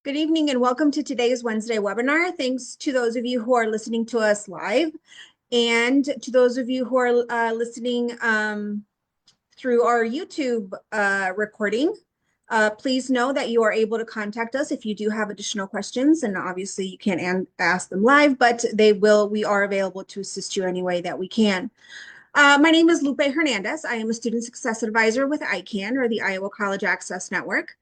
Good evening and welcome to today's Wednesday webinar. Thanks to those of you who are listening to us live and to those of you who are listening through our YouTube recording. Please know that you are able to contact us if you do have additional questions, and obviously you can't ask them live, but we are available to assist you any way that we can. My name is Lupe Hernandez. I am a Student Success Advisor with ICANN, or the Iowa College Access Network.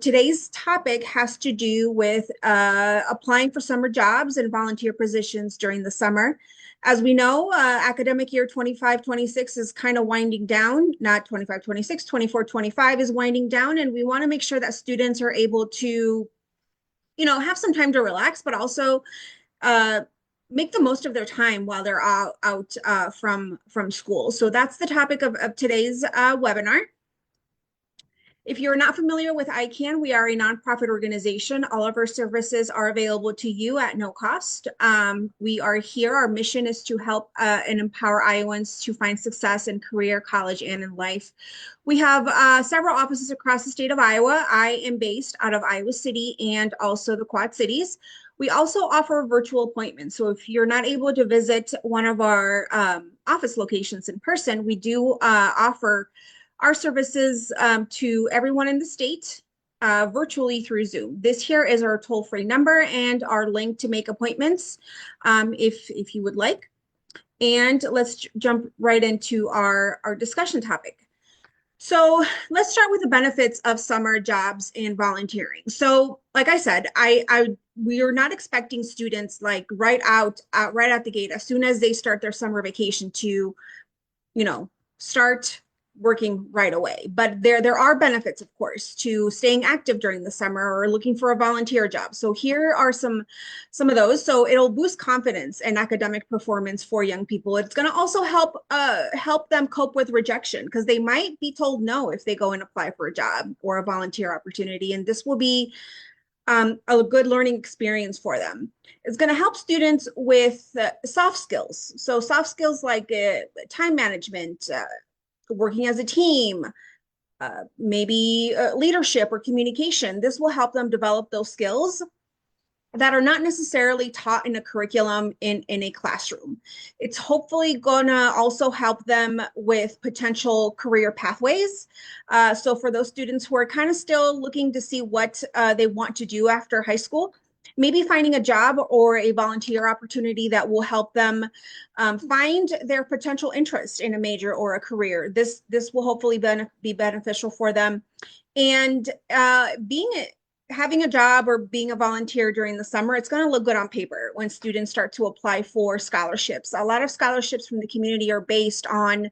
Today's topic has to do with applying for summer jobs and volunteer positions during the summer. As we know, academic year 25-26 is kind of winding down, not 25-26, 24-25 is winding down, and we want to make sure that students are able to, have some time to relax, but also make the most of their time while they're out from school. So that's the topic of today's webinar. If you're not familiar with ICANN, we are a nonprofit organization. All of our services are available to you at no cost. We are here. Our mission is to help and empower Iowans to find success in career, college, and in life. We have several offices across the state of Iowa. I am based out of Iowa City and also the Quad Cities. We also offer virtual appointments. So if you're not able to visit one of our office locations in person, we do offer our services to everyone in the state virtually through Zoom. This here is our toll-free number and our link to make appointments if you would like. And let's jump right into our discussion topic. So let's start with the benefits of summer jobs and volunteering. So like I said, we are not expecting students like right out the gate as soon as they start their summer vacation to, start working right away. But there are benefits, of course, to staying active during the summer or looking for a volunteer job. So here are some of those. So it'll boost confidence and academic performance for young people. It's going to also help them cope with rejection, because they might be told no if they go and apply for a job or a volunteer opportunity. And this will be a good learning experience for them. It's going to help students with soft skills. So soft skills like time management, working as a team, maybe leadership or communication. This will help them develop those skills that are not necessarily taught in a curriculum in a classroom. It's hopefully gonna also help them with potential career pathways. So for those students who are kind of still looking to see what they want to do after high school, maybe finding a job or a volunteer opportunity that will help them find their potential interest in a major or a career. This will hopefully be beneficial for them. And having a job or being a volunteer during the summer, it's going to look good on paper when students start to apply for scholarships. A lot of scholarships from the community are based on,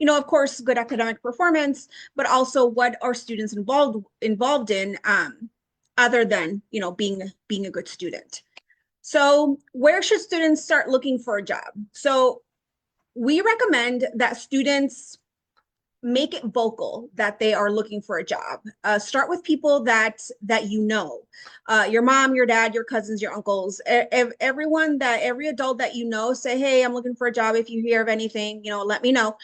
of course, good academic performance, but also what are students involved in, other than, being a good student. So where should students start looking for a job? So we recommend that students make it vocal that they are looking for a job. Start with people that your mom, your dad, your cousins, your uncles, every adult that say, hey, I'm looking for a job. If you hear of anything, let me know.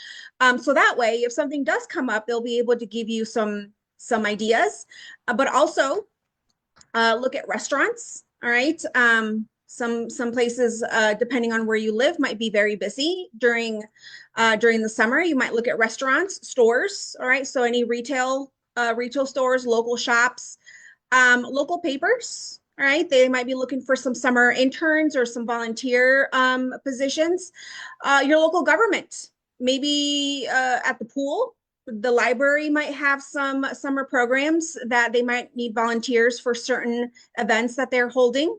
So that way, if something does come up, they'll be able to give you some ideas, but also look at restaurants. All right. Some places, depending on where you live, might be very busy during the summer. You might look at restaurants, stores. All right. So any retail stores, local shops, local papers. All right. They might be looking for some summer interns or some volunteer positions. Your local government, maybe at the pool. The library might have some summer programs that they might need volunteers for certain events that they're holding.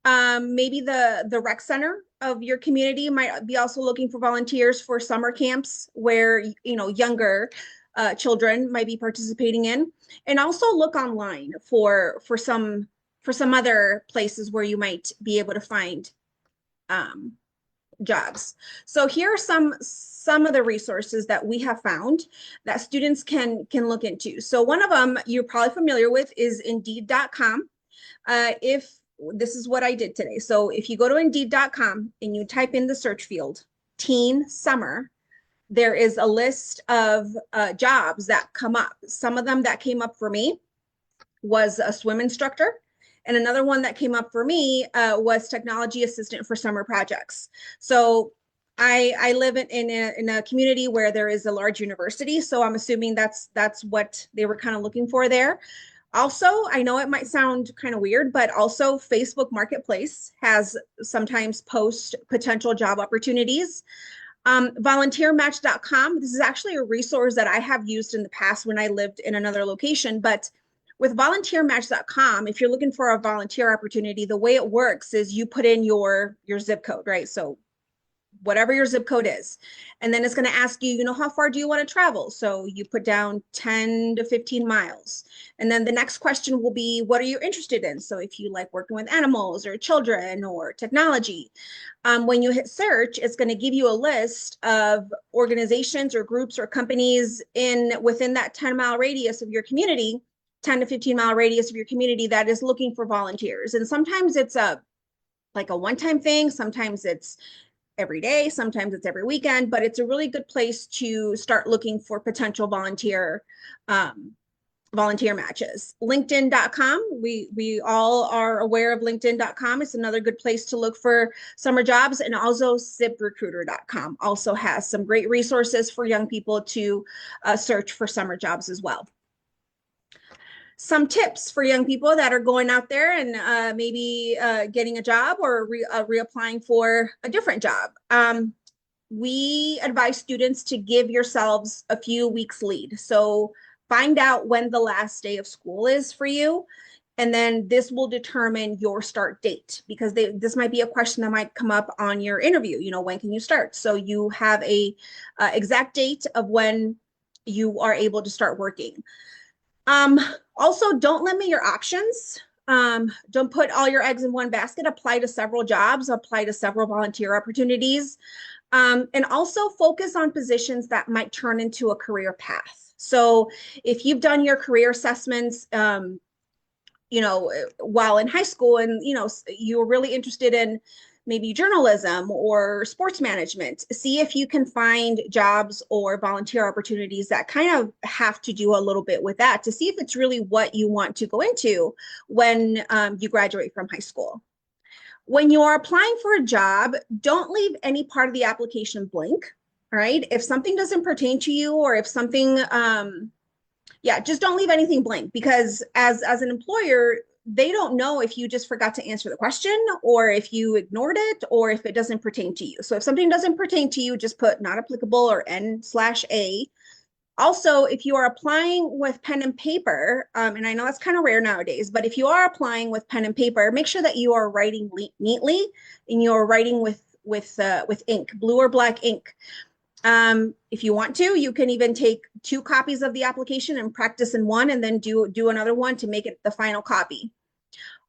Maybe the rec center of your community might be also looking for volunteers for summer camps where, younger children might be participating in. And also look online for some other places where you might be able to find jobs. So here are some of the resources that we have found that students can look into. So one of them you're probably familiar with is Indeed.com. This is what I did today. So if you go to Indeed.com and you type in the search field, teen summer, there is a list of jobs that come up. Some of them that came up for me was a swim instructor. And another one that came up for me was technology assistant for summer projects. So I live in a community where there is a large university, so I'm assuming that's what they were kind of looking for there. Also, I know it might sound kind of weird, but also Facebook Marketplace has sometimes post potential job opportunities. Volunteermatch.com, this is actually a resource that I have used in the past when I lived in another location, but with volunteermatch.com, if you're looking for a volunteer opportunity, the way it works is you put in your zip code, right? So whatever your zip code is. And then it's going to ask you, how far do you want to travel? So you put down 10 to 15 miles. And then the next question will be, what are you interested in? So if you like working with animals or children or technology, when you hit search, it's going to give you a list of organizations or groups or companies within that 10-mile radius of your community, 10 to 15-mile radius of your community that is looking for volunteers. And sometimes it's like a one-time thing. Sometimes it's every day, sometimes it's every weekend, but it's a really good place to start looking for potential volunteer matches. LinkedIn.com, we all are aware of LinkedIn.com. It's another good place to look for summer jobs. And also ZipRecruiter.com also has some great resources for young people to search for summer jobs as well. Some tips for young people that are going out there and maybe getting a job or reapplying for a different job. We advise students to give yourselves a few weeks lead. So find out when the last day of school is for you. And then this will determine your start date, because this might be a question that might come up on your interview. When can you start? So you have a exact date of when you are able to start working. Also, don't limit your options. Don't put all your eggs in one basket. Apply to several jobs, apply to several volunteer opportunities, and also focus on positions that might turn into a career path. So if you've done your career assessments, while in high school and, you're really interested in maybe journalism or sports management, see if you can find jobs or volunteer opportunities that kind of have to do a little bit with that to see if it's really what you want to go into when you graduate from high school. When you're applying for a job, don't leave any part of the application blank. All right. If something doesn't pertain to you, or if something, just don't leave anything blank, because as an employer, they don't know if you just forgot to answer the question, or if you ignored it, or if it doesn't pertain to you. So if something doesn't pertain to you, just put not applicable or N/A. Also, if you are applying with pen and paper, and I know that's kind of rare nowadays, but if you are applying with pen and paper, make sure that you are writing neatly and you're writing with ink, blue or black ink. If you want to, you can even take 2 copies of the application and practice in one, and then do another one to make it the final copy.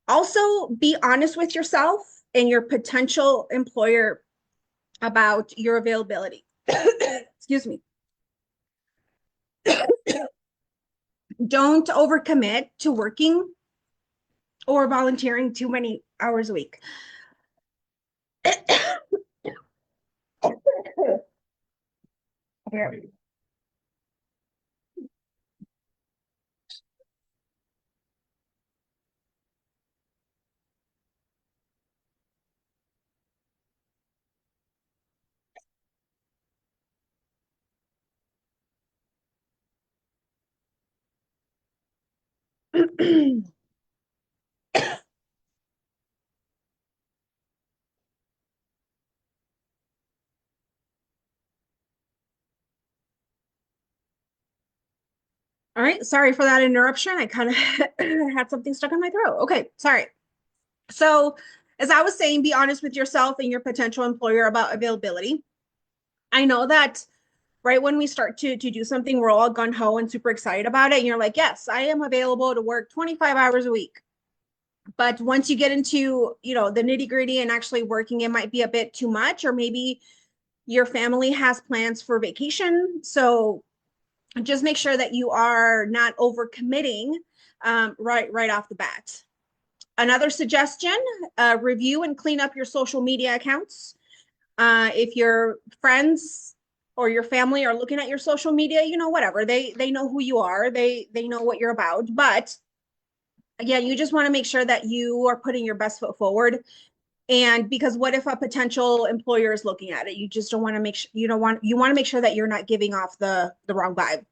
Also, be honest with yourself and your potential employer about your availability. Excuse me. Don't overcommit to working or volunteering too many hours a week. All right, sorry for that interruption. I kind of had something stuck in my throat. Okay, sorry. So, as I was saying, be honest with yourself and your potential employer about availability. I know that right when we start to do something, we're all gun ho and super excited about it. And you're like, yes, I am available to work 25 hours a week. But once you get into, the nitty gritty and actually working, it might be a bit too much, or maybe your family has plans for vacation. So just make sure that you are not overcommitting right off the bat. Another suggestion, review and clean up your social media accounts. If your friends or your family are looking at your social media, whatever, they know who you are, they know what you're about, but Again, you just want to make sure that you are putting your best foot forward. And because what if a potential employer is looking at it? You just don't want to make sure you want to make sure that you're not giving off the wrong vibe.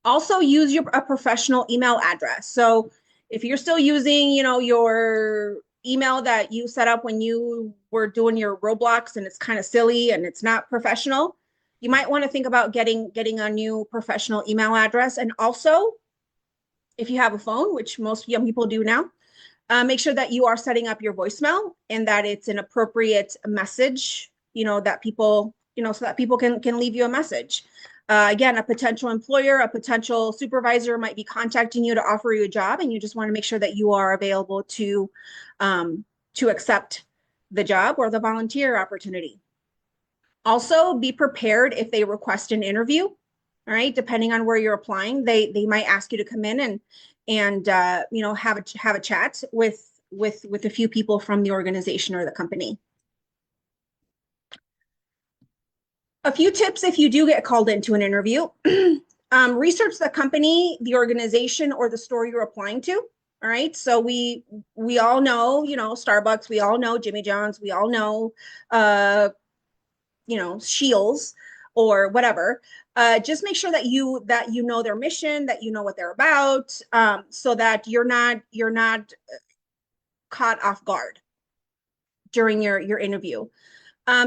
Also use a professional email address. So if you're still using, your email that you set up when you were doing your Roblox and it's kind of silly and it's not professional, you might want to think about getting a new professional email address. And also, if you have a phone, which most young people do now, make sure that you are setting up your voicemail and that it's an appropriate message, that people, so that people can leave you a message. Again, a potential employer, a potential supervisor might be contacting you to offer you a job, and you just want to make sure that you are available to accept the job or the volunteer opportunity. Also, be prepared if they request an interview. All right, depending on where you're applying, they might ask you to come in and have a chat with a few people from the organization or the company. A few tips if you do get called into an interview. Research the company, the organization, or the store you're applying to. All right. So we all know, Starbucks, we all know Jimmy John's, we all know Shields or whatever. Just make sure that you know their mission, that you know what they're about, so that you're not caught off guard during your interview.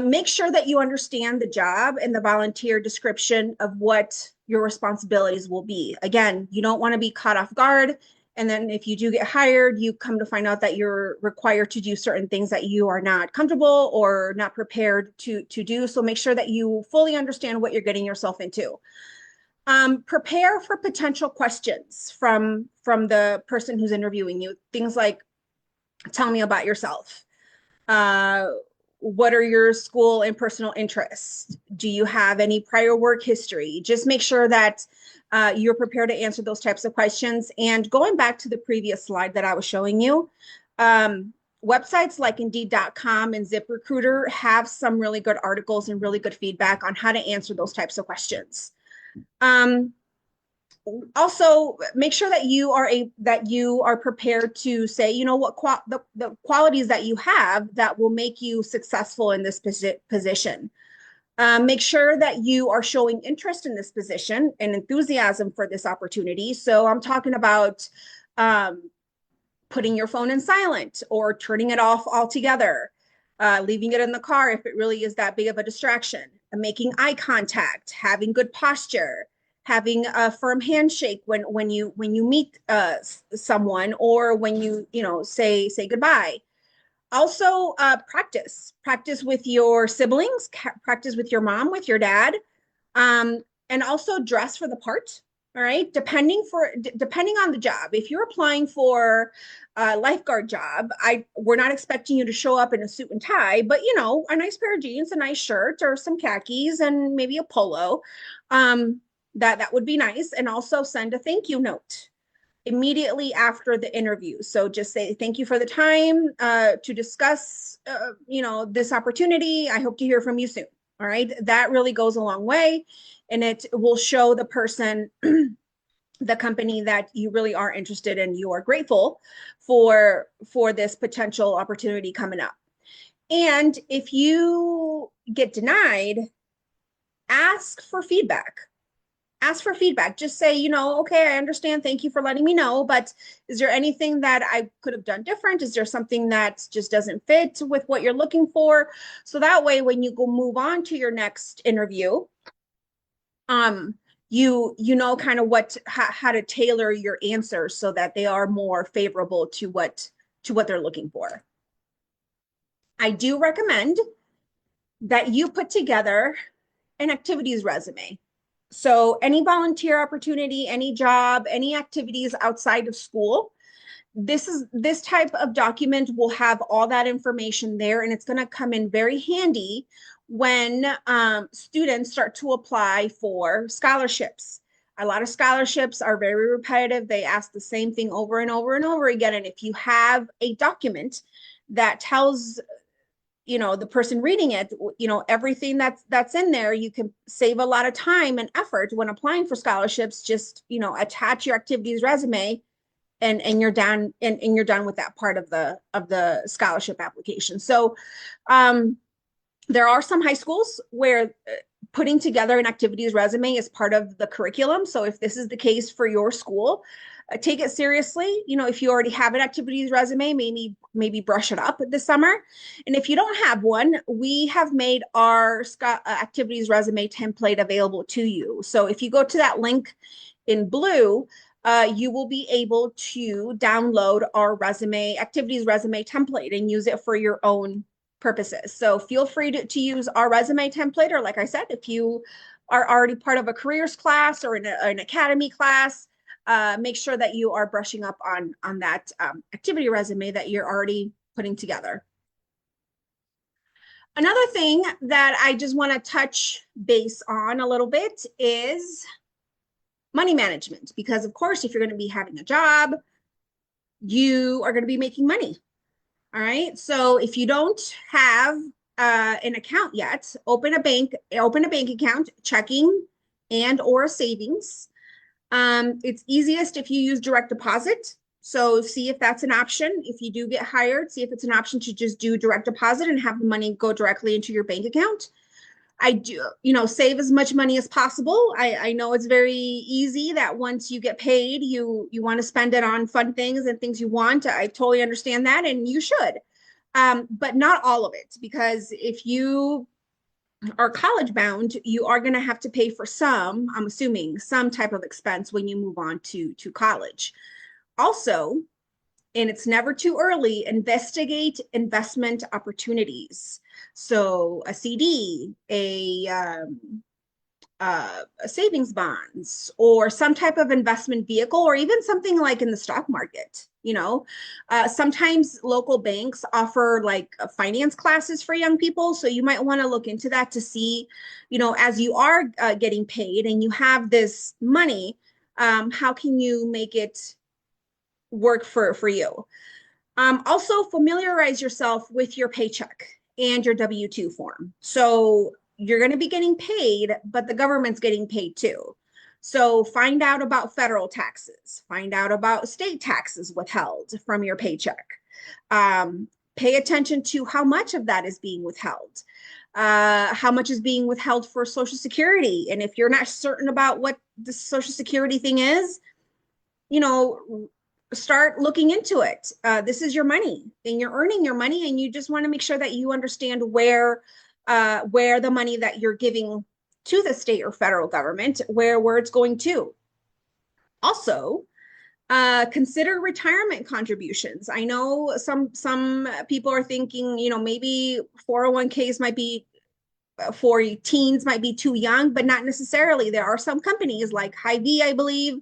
Make sure that you understand the job and the volunteer description of what your responsibilities will be. Again, you don't want to be caught off guard. And then if you do get hired, you come to find out that you're required to do certain things that you are not comfortable or not prepared to do. So make sure that you fully understand what you're getting yourself into. Prepare for potential questions from the person who's interviewing you. Things like, tell me about yourself. Uh, what are your school and personal interests? Do you have any prior work history? Just make sure that you're prepared to answer those types of questions. And going back to the previous slide that I was showing you, websites like Indeed.com and ZipRecruiter have some really good articles and really good feedback on how to answer those types of questions. Also make sure that you are prepared to say, what the qualities that you have that will make you successful in this position. Make sure that you are showing interest in this position and enthusiasm for this opportunity. So I'm talking about putting your phone in silent or turning it off altogether, leaving it in the car if it really is that big of a distraction, making eye contact, having good posture, having a firm handshake when you meet someone, or when you say goodbye. Also, practice with your siblings, practice with your mom, with your dad, and also dress for the part. All right, depending on the job. If you're applying for a lifeguard job, we're not expecting you to show up in a suit and tie, but a nice pair of jeans, a nice shirt, or some khakis, and maybe a polo. That would be nice. And also send a thank you note immediately after the interview. So just say, thank you for the time to discuss, this opportunity. I hope to hear from you soon. All right. That really goes a long way. And it will show the person, the company, that you really are interested and you are grateful for this potential opportunity coming up. And if you get denied, ask for feedback. Just say, okay, I understand. Thank you for letting me know. But is there anything that I could have done different? Is there something that just doesn't fit with what you're looking for? So that way, when you go move on to your next interview, you know kind of how to tailor your answers so that they are more favorable to what they're looking for. I do recommend that you put together an activities resume. So any volunteer opportunity, any job, any activities outside of school, this type of document will have all that information there, and it's going to come in very handy when students start to apply for scholarships. A lot of scholarships are very repetitive. They ask the same thing over and over and over again. And if you have a document that tells the person reading it, everything that's in there, you can save a lot of time and effort when applying for scholarships. Just attach your activities resume and you're done and you're done with that part of the scholarship application. So um, there are some high schools where putting together an activities resume is part of the curriculum. So if this is the case for your school, take it seriously. You know, if you already have an activities resume, maybe brush it up this summer. And if you don't have one, we have made our activities resume template available to you. So if you go to that link in blue, you will be able to download our activities resume template and use it for your own purposes. So feel free to use our resume template, or like I said, if you are already part of a careers class or an academy class, make sure that you are brushing up on that activity resume that you're already putting together. Another thing that I just want to touch base on a little bit is money management, because of course, if you're going to be having a job, you are going to be making money. All right. So if you don't have an account yet, open a bank account, checking and or savings. It's easiest if you use direct deposit. So see if that's an option. If you do get hired, see if it's an option to just do direct deposit and have the money go directly into your bank account. I do, save as much money as possible. I know it's very easy that once you get paid, you want to spend it on fun things and things you want. I totally understand that, and you should, but not all of it, because if you are college bound, you are going to have to pay for some, I'm assuming, some type of expense when you move on to college. Also, and it's never too early, investigate investment opportunities. So a CD, a savings bonds, or some type of investment vehicle, or even something like in the stock market. Sometimes local banks offer like finance classes for young people. So you might want to look into that to see, as you are getting paid and you have this money, how can you make it work for you? Also, familiarize yourself with your paycheck and your W-2 form. So you're going to be getting paid, but the government's getting paid too. So find out about federal taxes, find out about state taxes withheld from your paycheck. Pay attention to how much of that is being withheld. How much is being withheld for Social Security. And if you're not certain about what the Social Security thing is, start looking into it. This is your money and you're earning your money, and you just want to make sure that you understand where the money that you're giving to the state or federal government, where it's going to. Also, consider retirement contributions. I know some people are thinking, maybe 401ks might be for teens might be too young, but not necessarily. There are some companies like Hy-Vee, I believe,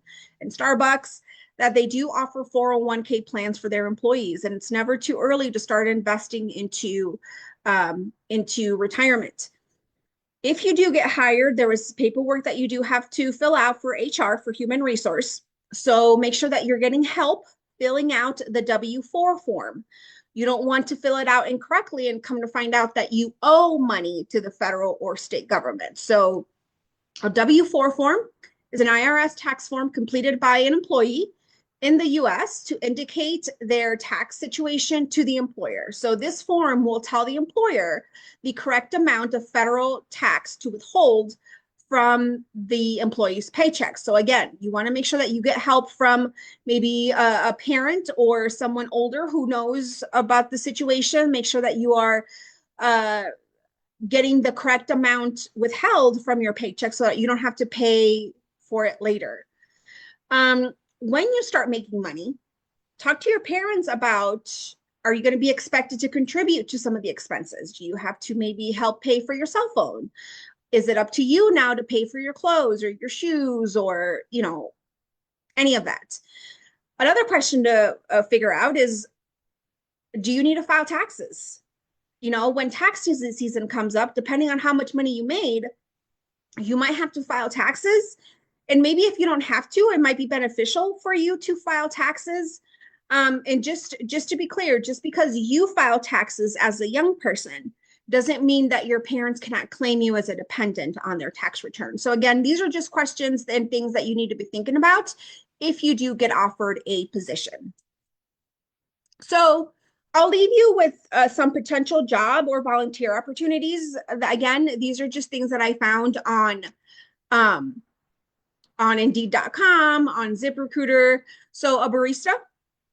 and Starbucks that they do offer 401k plans for their employees, and it's never too early to start investing into retirement. If you do get hired, there is paperwork that you do have to fill out for HR, for human resource. So make sure that you're getting help filling out the W-4 form. You don't want to fill it out incorrectly and come to find out that you owe money to the federal or state government. So a W-4 form is an IRS tax form completed by an employee in the US to indicate their tax situation to the employer. So this form will tell the employer the correct amount of federal tax to withhold from the employee's paycheck. So again, you want to make sure that you get help from maybe a parent or someone older who knows about the situation. Make sure that you are getting the correct amount withheld from your paycheck so that you don't have to pay for it later. When you start making money, talk to your parents about, are you going to be expected to contribute to some of the expenses? Do you have to maybe help pay for your cell phone? Is it up to you now to pay for your clothes or your shoes or, any of that? Another question to figure out is, do you need to file taxes? When tax season comes up, depending on how much money you made, you might have to file taxes. And maybe if you don't have to, it might be beneficial for you to file taxes. And just to be clear, just because you file taxes as a young person doesn't mean that your parents cannot claim you as a dependent on their tax return. So again, these are just questions and things that you need to be thinking about if you do get offered a position. So I'll leave you with some potential job or volunteer opportunities. Again, these are just things that I found um, on Indeed.com, on ZipRecruiter. So a barista,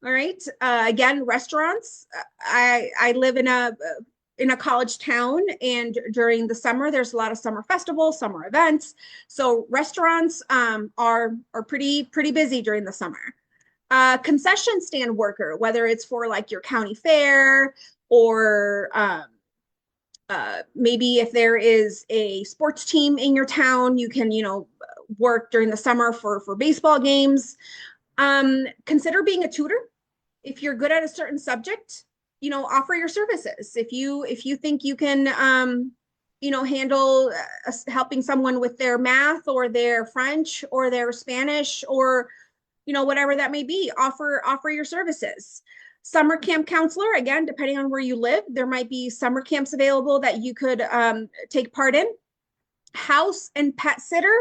all right. Again, restaurants. I live in a college town, and during the summer, there's a lot of summer festivals, summer events. So restaurants are pretty busy during the summer. Concession stand worker, whether it's for like your county fair or maybe if there is a sports team in your town, you can, work during the summer for baseball games. Consider being a tutor. If you're good at a certain subject, offer your services. If you think you can, handle helping someone with their math or their French or their Spanish or whatever that may be, offer your services. Summer camp counselor, again, depending on where you live, there might be summer camps available that you could take part in. House and pet sitter.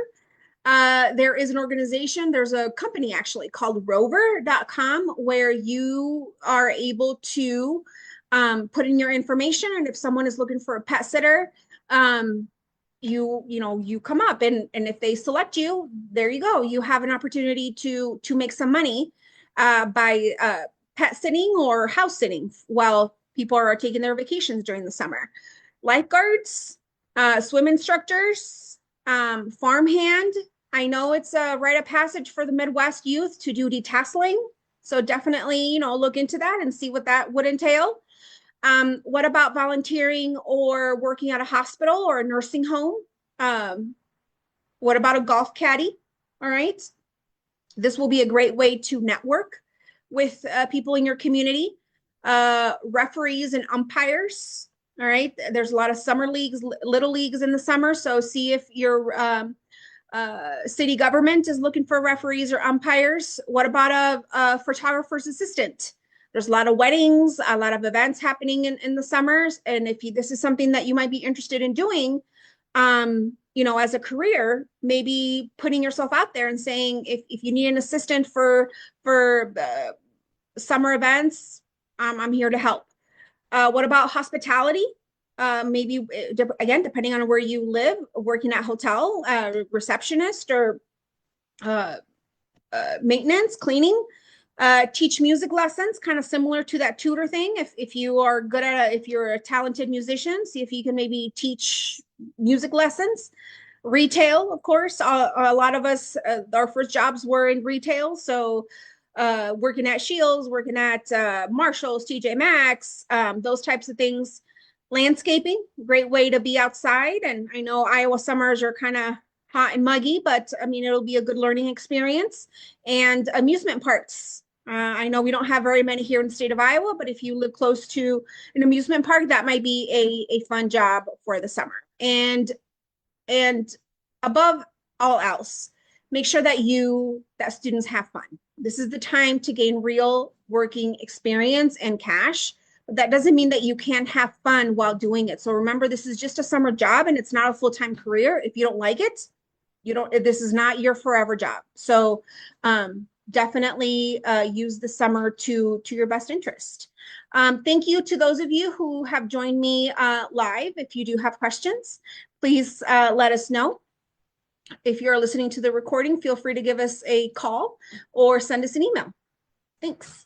There is an organization, there's a company actually called rover.com where you are able to put in your information, and if someone is looking for a pet sitter, you come up, and if they select you, there you go. You have an opportunity to make some money by pet sitting or house sitting while people are taking their vacations during the summer. Lifeguards, swim instructors, farmhand. I know it's a rite of passage for the Midwest youth to do detasseling. So definitely, look into that and see what that would entail. What about volunteering or working at a hospital or a nursing home? What about a golf caddy? All right. This will be a great way to network with people in your community. Referees and umpires. All right. There's a lot of summer leagues, little leagues in the summer. So see if your city government is looking for referees or umpires. What about a photographer's assistant? There's a lot of weddings, a lot of events happening in the summers. And if this is something that you might be interested in doing, as a career, maybe putting yourself out there and saying, if you need an assistant for summer events, I'm here to help. What about hospitality? Maybe, again, depending on where you live, working at hotel, receptionist or maintenance, cleaning. Teach music lessons, kind of similar to that tutor thing. If you are good at if you're a talented musician, see if you can maybe teach music lessons. Retail, of course, a lot of us, our first jobs were in retail. So working at Shields, working at Marshalls, TJ Maxx, those types of things. Landscaping, great way to be outside. And I know Iowa summers are kind of hot and muggy, but I mean, it'll be a good learning experience. And amusement parks. I know we don't have very many here in the state of Iowa, but if you live close to an amusement park, that might be a fun job for the summer. And above all else, make sure that students have fun. This is the time to gain real working experience and cash. But that doesn't mean that you can't have fun while doing it. So remember, this is just a summer job and it's not a full-time career. If you don't like it, this is not your forever job. So definitely use the summer to your best interest. Thank you to those of you who have joined me live. If you do have questions, please let us know. If you're listening to the recording, feel free to give us a call or send us an email. Thanks.